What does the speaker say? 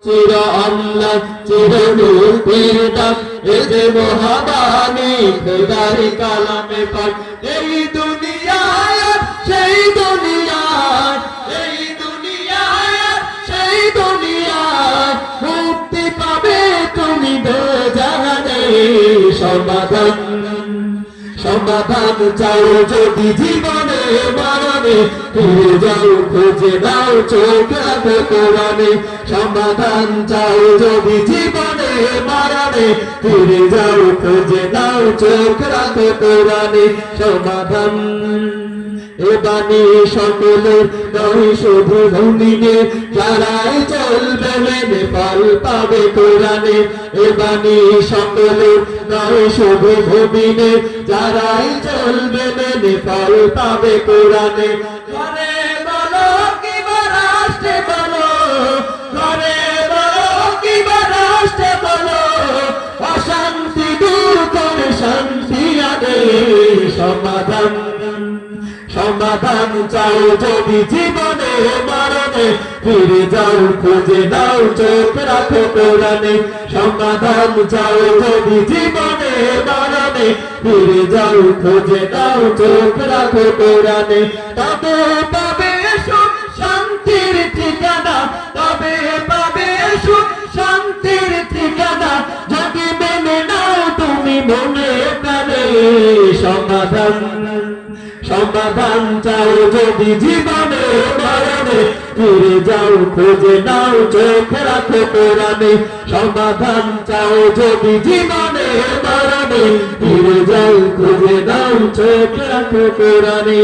চির অম্লান চির নূরের ডাক এ যে মহাবাণী খোদার কালামে পাক এই দুনিয়ায় সেই দুনিয়ায় এই দুনিয়ায় সেই দুনিয়ায় মুক্তি পাবে তুমি দোজাহানে সমাধান সমাধান চাও যদি জীবনে মরণে ফিরে যাও খুঁজে নাও চোখ রাখো কোরআনে সমাধান চাও যদি জীবনে মরণে ফিরে যাও খুঁজে নাও চোখ রাখো কোরআনে সমাধান এ বাণী সকলের নয় শুধু মুমিনে যারাই চলবে মেনে ফল পাবে কোরআনে এ বাণী সকলের নয় শুধু মুমিনে যারাই চলবে মেনে ফল পাবে কোরআনে ঘরে বলো কিংবা রাষ্ট্রে বলো ঘরে বলো কিংবা রাষ্ট্রে বলো অশান্তি দূর করে শান্তি আনে সমাধান সমাধান চাও যদি জীবনে মরণে ফিরে যাও খুঁজে নাও চোখ রাখো কোরআনে সমাধান চাও যদি জীবনে মরণে ফিরে যাও খুঁজে নাও চোখ রাখো কোরআনে তবে পাবে সুখ শান্তির ঠিকানা তবে পাবে সুখ শান্তির ঠিকানা যদি মেনে নাও তুমি মনে প্রাণে সমাধান সমাধান চাও যদি জীবনে মরণে ফিরে যাও খুঁজে নাও চোখ রাখো কোরআনে সমাধান চাও যদি জীবনে মরণে ফিরে যাও খুঁজে নাও চোখ রাখো কোরআনে।